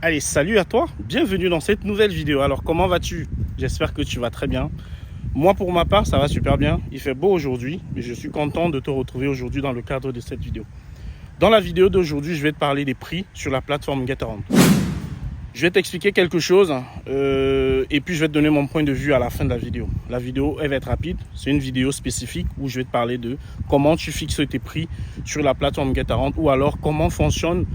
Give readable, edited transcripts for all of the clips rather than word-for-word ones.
Allez, salut à toi, bienvenue dans cette nouvelle vidéo. Alors comment vas-tu? J'espère que tu vas très bien. Moi pour ma part, ça va super bien. Il fait beau aujourd'hui et je suis content de te retrouver aujourd'hui dans le cadre de cette vidéo. Dans la vidéo d'aujourd'hui, je vais te parler des prix sur la plateforme Getaround. Je vais t'expliquer quelque chose et puis je vais te donner mon point de vue à la fin de la vidéo. La vidéo, elle va être rapide. C'est une vidéo spécifique où je vais te parler de comment tu fixes tes prix sur la plateforme Getaround ou alors comment fonctionne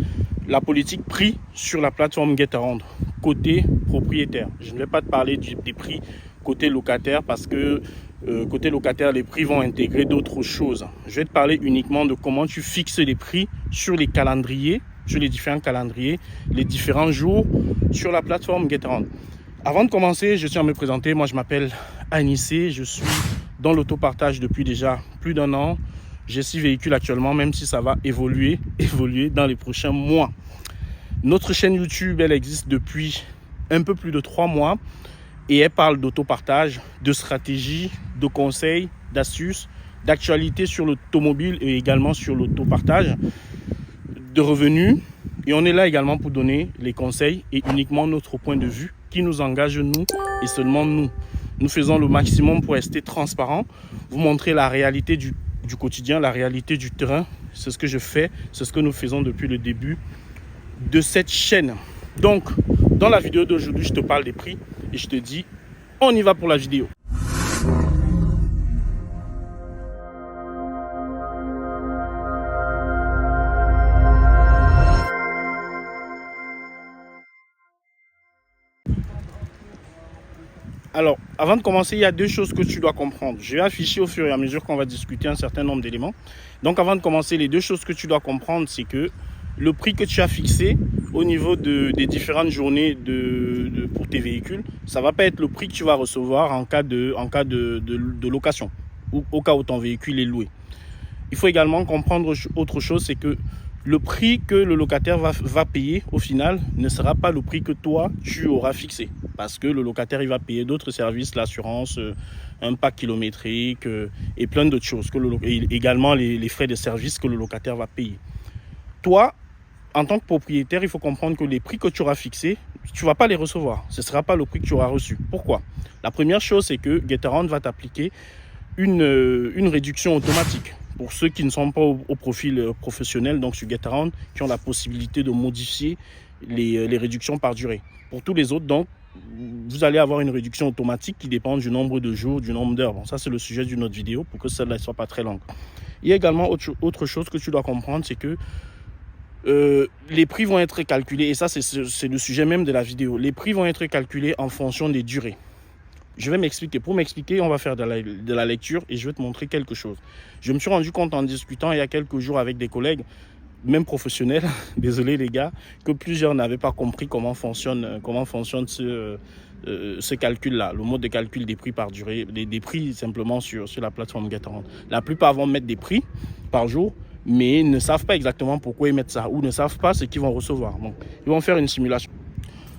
la politique prix sur la plateforme Getaround côté propriétaire. Je ne vais pas te parler des prix côté locataire parce que côté locataire, les prix vont intégrer d'autres choses. Je vais te parler uniquement de comment tu fixes les prix sur les calendriers, sur les différents calendriers, les différents jours sur la plateforme Getaround. Avant de commencer, je tiens à me présenter. Moi, je m'appelle Anissé. Je suis dans l'autopartage depuis déjà plus d'un an. J'ai 6 véhicules actuellement, même si ça va évoluer dans les prochains mois. Notre chaîne YouTube, elle existe depuis un peu plus de 3 mois et elle parle d'autopartage, de stratégie, de conseils, d'astuces, d'actualité sur l'automobile et également sur l'autopartage, de revenus. Et on est là également pour donner les conseils et uniquement notre point de vue qui nous engage nous et seulement nous. Nous faisons le maximum pour rester transparent, vous montrer la réalité du quotidien, la réalité du terrain. C'est ce que je fais, c'est ce que nous faisons depuis le début de cette chaîne. Donc, dans la vidéo d'aujourd'hui, je te parle des prix et je te dis, on y va pour la vidéo. Alors, avant de commencer, il y a deux choses que tu dois comprendre. Je vais afficher au fur et à mesure qu'on va discuter un certain nombre d'éléments. Donc, avant de commencer, les deux choses que tu dois comprendre, c'est que le prix que tu as fixé au niveau des différentes journées pour tes véhicules, ça ne va pas être le prix que tu vas recevoir en cas de location ou au cas où ton véhicule est loué. Il faut également comprendre autre chose, c'est que le prix que le locataire va payer au final ne sera pas le prix que toi tu auras fixé, parce que le locataire il va payer d'autres services, l'assurance, un pack kilométrique et plein d'autres choses, et également les frais de service que le locataire va payer. Toi, en tant que propriétaire, il faut comprendre que les prix que tu auras fixés, tu ne vas pas les recevoir. Ce ne sera pas le prix que tu auras reçu. Pourquoi? La première chose, c'est que Getaround va t'appliquer une réduction automatique. Pour ceux qui ne sont pas au profil professionnel, donc sur Getaround, qui ont la possibilité de modifier les réductions par durée. Pour tous les autres, donc, vous allez avoir une réduction automatique qui dépend du nombre de jours, du nombre d'heures. Bon, ça, c'est le sujet d'une autre vidéo pour que celle-là ne soit pas très longue. Il y a également autre chose que tu dois comprendre, c'est que les prix vont être calculés, et ça, c'est le sujet même de la vidéo. Les prix vont être calculés en fonction des durées. Je vais m'expliquer. Pour m'expliquer, on va faire de la lecture et je vais te montrer quelque chose. Je me suis rendu compte en discutant il y a quelques jours avec des collègues, même professionnels, désolé les gars, que plusieurs n'avaient pas compris comment fonctionne ce calcul-là, le mode de calcul des prix par durée, des prix simplement sur la plateforme Getaround. La plupart vont mettre des prix par jour, mais ne savent pas exactement pourquoi ils mettent ça ou ne savent pas ce qu'ils vont recevoir. Donc, ils vont faire une simulation.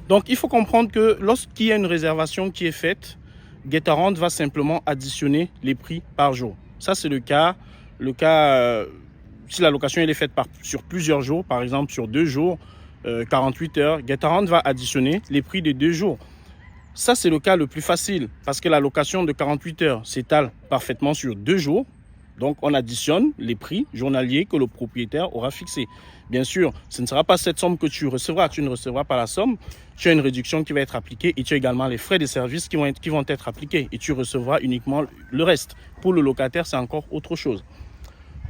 Donc, il faut comprendre que lorsqu'il y a une réservation qui est faite, Getaround va simplement additionner les prix par jour. Ça, c'est le cas si la location elle est faite sur plusieurs jours, par exemple sur 2 jours, 48 heures, Getaround va additionner les prix des 2 jours. Ça, c'est le cas le plus facile parce que la location de 48 heures s'étale parfaitement sur 2 jours. Donc, on additionne les prix journaliers que le propriétaire aura fixés. Bien sûr, ce ne sera pas cette somme que tu recevras. Tu ne recevras pas la somme. Tu as une réduction qui va être appliquée et tu as également les frais de service qui vont être appliqués. Et tu recevras uniquement le reste. Pour le locataire, c'est encore autre chose.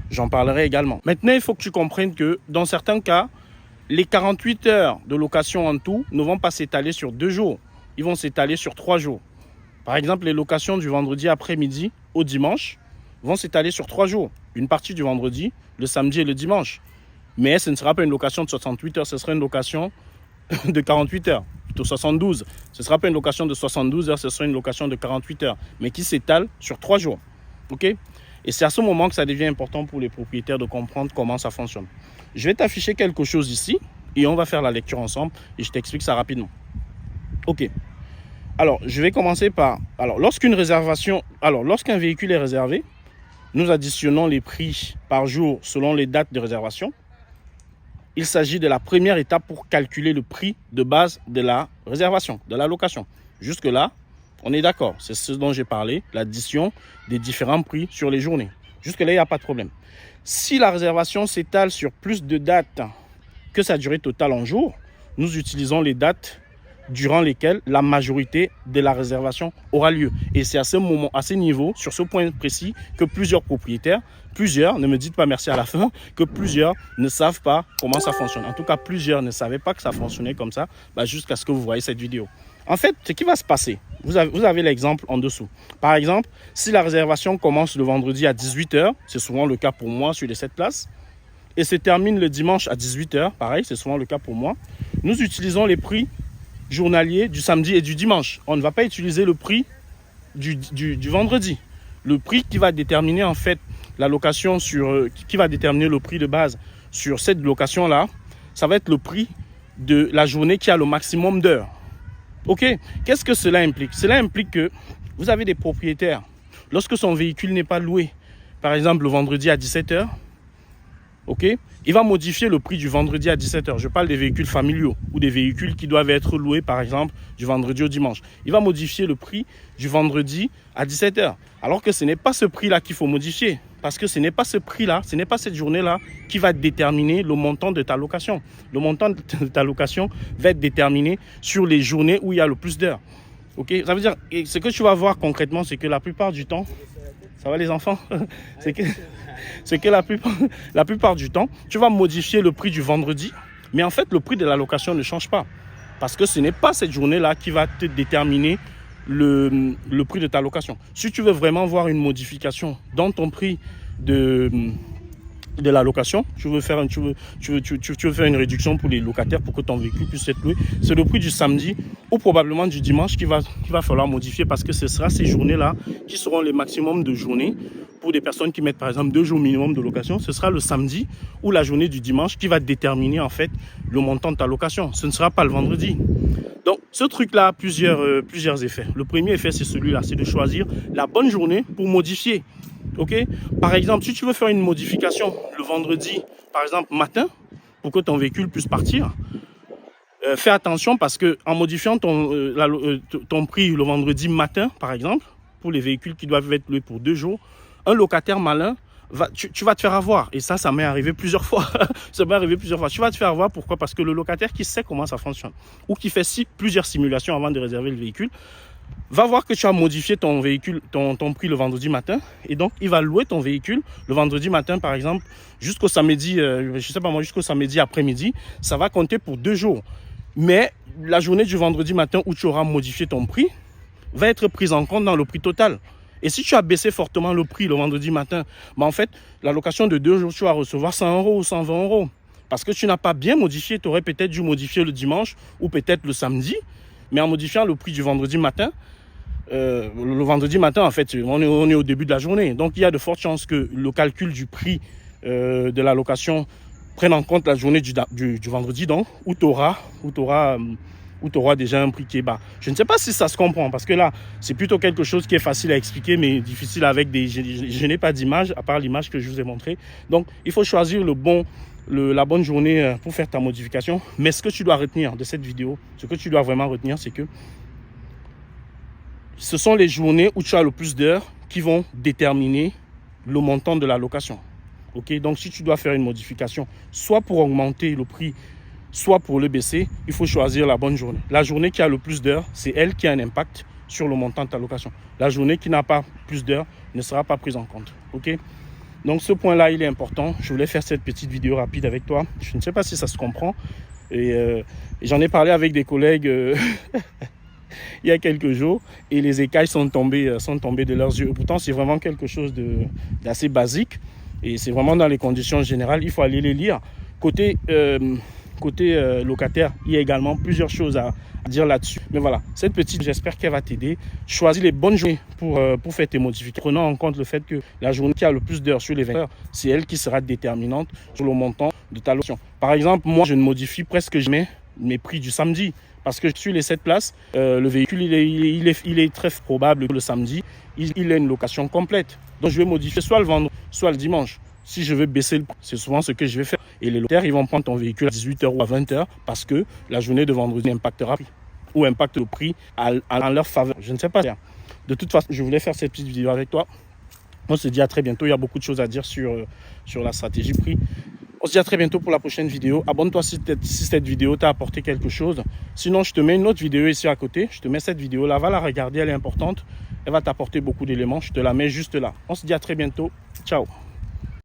J'en parlerai également. Maintenant, il faut que tu comprennes que dans certains cas, les 48 heures de location en tout ne vont pas s'étaler sur 2 jours. Ils vont s'étaler sur 3 jours. Par exemple, les locations du vendredi après-midi au dimanche vont s'étaler sur 3 jours. Une partie du vendredi, le samedi et le dimanche. Mais ce ne sera pas une location de 68 heures, ce sera une location de 48 heures, plutôt 72. Ce ne sera pas une location de 72 heures, ce sera une location de 48 heures, mais qui s'étale sur 3 jours. OK? Et c'est à ce moment que ça devient important pour les propriétaires de comprendre comment ça fonctionne. Je vais t'afficher quelque chose ici et on va faire la lecture ensemble et je t'explique ça rapidement. OK. Alors, je vais commencer par... lorsqu'un véhicule est réservé, nous additionnons les prix par jour selon les dates de réservation. il s'agit de la première étape pour calculer le prix de base de la réservation, de la location. Jusque-là, on est d'accord. C'est ce dont j'ai parlé, l'addition des différents prix sur les journées. Jusque-là, il n'y a pas de problème. Si la réservation s'étale sur plus de dates que sa durée totale en jours, nous utilisons les dates durant lesquelles la majorité de la réservation aura lieu. Et c'est à ce moment, à ce niveau, sur ce point précis, que plusieurs propriétaires, ne me dites pas merci à la fin, que plusieurs ne savent pas comment ça fonctionne. En tout cas, plusieurs ne savaient pas que ça fonctionnait comme ça, jusqu'à ce que vous voyez cette vidéo. En fait, ce qui va se passer, vous avez l'exemple en dessous. Par exemple, si la réservation commence le vendredi à 18 h, c'est souvent le cas pour moi sur les 7 places, et se termine le dimanche à 18 h, pareil, c'est souvent le cas pour moi, nous utilisons les prix journaliers du samedi et du dimanche. On ne va pas utiliser le prix du vendredi. Le prix qui va déterminer en fait la location qui va déterminer le prix de base sur cette location-là, ça va être le prix de la journée qui a le maximum d'heures. Ok, qu'est-ce que cela implique? Cela implique que vous avez des propriétaires, lorsque son véhicule n'est pas loué, par exemple le vendredi à 17 h, ok, il va modifier le prix du vendredi à 17 h. Je parle des véhicules familiaux ou des véhicules qui doivent être loués, par exemple, du vendredi au dimanche. Il va modifier le prix du vendredi à 17 h. Alors que ce n'est pas ce prix-là qu'il faut modifier. Parce que ce n'est pas ce prix-là, ce n'est pas cette journée-là qui va déterminer le montant de ta location. Le montant de ta location va être déterminé sur les journées où il y a le plus d'heures. Ok, ça veut dire, et ce que tu vas voir concrètement, c'est que la plupart du temps, ça va les enfants, c'est que la plupart du temps, tu vas modifier le prix du vendredi, mais en fait, le prix de la location ne change pas. Parce que ce n'est pas cette journée-là qui va te déterminer le prix de ta location. Si tu veux vraiment voir une modification dans ton prix de la location, tu veux faire une réduction pour les locataires pour que ton véhicule puisse être loué, c'est le prix du samedi ou probablement du dimanche qu'il va falloir modifier, parce que ce sera ces journées-là qui seront les maximums de journées pour des personnes qui mettent par exemple 2 jours minimum de location. Ce sera le samedi ou la journée du dimanche qui va déterminer en fait le montant de ta location. Ce ne sera pas le vendredi. Donc ce truc-là a plusieurs effets. Le premier effet, c'est celui-là, c'est de choisir la bonne journée pour modifier. Ok, par exemple, si tu veux faire une modification le vendredi, par exemple matin, pour que ton véhicule puisse partir, fais attention, parce que en modifiant ton prix le vendredi matin, par exemple, pour les véhicules qui doivent être loués pour 2 jours, un locataire malin, tu vas te faire avoir. Et ça m'est arrivé plusieurs fois. Ça m'est arrivé plusieurs fois. Tu vas te faire avoir, pourquoi? Parce que le locataire qui sait comment ça fonctionne, ou qui fait plusieurs simulations avant de réserver le véhicule, va voir que tu as modifié ton véhicule, ton prix le vendredi matin, et donc il va louer ton véhicule le vendredi matin, par exemple, jusqu'au samedi, jusqu'au samedi après-midi. Ça va compter pour 2 jours. Mais la journée du vendredi matin où tu auras modifié ton prix va être prise en compte dans le prix total. Et si tu as baissé fortement le prix le vendredi matin, en fait, la location de 2 jours, tu vas recevoir 100 € ou 120 €. Parce que tu n'as pas bien modifié, tu aurais peut-être dû modifier le dimanche ou peut-être le samedi. Mais en modifiant le prix du vendredi matin, le vendredi matin, en fait, on est au début de la journée. Donc, il y a de fortes chances que le calcul du prix de la location prenne en compte la journée du vendredi, donc, où tu auras déjà un prix qui est bas. Je ne sais pas si ça se comprend, parce que là, c'est plutôt quelque chose qui est facile à expliquer, mais difficile avec je n'ai pas d'image, à part l'image que je vous ai montrée. Donc, il faut choisir la bonne journée pour faire ta modification. Mais ce que tu dois retenir de cette vidéo, ce que tu dois vraiment retenir, c'est que ce sont les journées où tu as le plus d'heures qui vont déterminer le montant de la location. Ok, donc si tu dois faire une modification, soit pour augmenter le prix, soit pour le baisser, il faut choisir la bonne journée. La journée qui a le plus d'heures, c'est elle qui a un impact sur le montant de ta location. La journée qui n'a pas plus d'heures ne sera pas prise en compte. Ok, donc ce point-là, il est important. Je voulais faire cette petite vidéo rapide avec toi. Je ne sais pas si ça se comprend. Et j'en ai parlé avec des collègues il y a quelques jours, et les écailles sont tombées de leurs yeux. Pourtant, c'est vraiment quelque chose d'assez basique, et c'est vraiment dans les conditions générales. Il faut aller les lire. Côté locataire, il y a également plusieurs choses à dire là-dessus. Mais voilà, cette petite, j'espère qu'elle va t'aider. Choisis les bonnes journées pour faire tes modifications. Prenant en compte le fait que la journée qui a le plus d'heures sur les 20 heures, c'est elle qui sera déterminante sur le montant de ta location. Par exemple, moi, je ne modifie presque jamais mes prix du samedi, parce que sur les 7 places, le véhicule, il est très probable que le samedi, il ait une location complète. Donc, je vais modifier soit le vendredi, soit le dimanche. Si je veux baisser le prix, c'est souvent ce que je vais faire. Et les locataires, ils vont prendre ton véhicule à 18h ou à 20h parce que la journée de vendredi impactera ou impacte le prix en leur faveur. Je ne sais pas. De toute façon, je voulais faire cette petite vidéo avec toi. On se dit à très bientôt. Il y a beaucoup de choses à dire sur la stratégie prix. On se dit à très bientôt pour la prochaine vidéo. Abonne-toi si cette vidéo t'a apporté quelque chose. Sinon, je te mets une autre vidéo ici à côté. Je te mets cette vidéo-là. Va la regarder, elle est importante. Elle va t'apporter beaucoup d'éléments. Je te la mets juste là. On se dit à très bientôt. Ciao.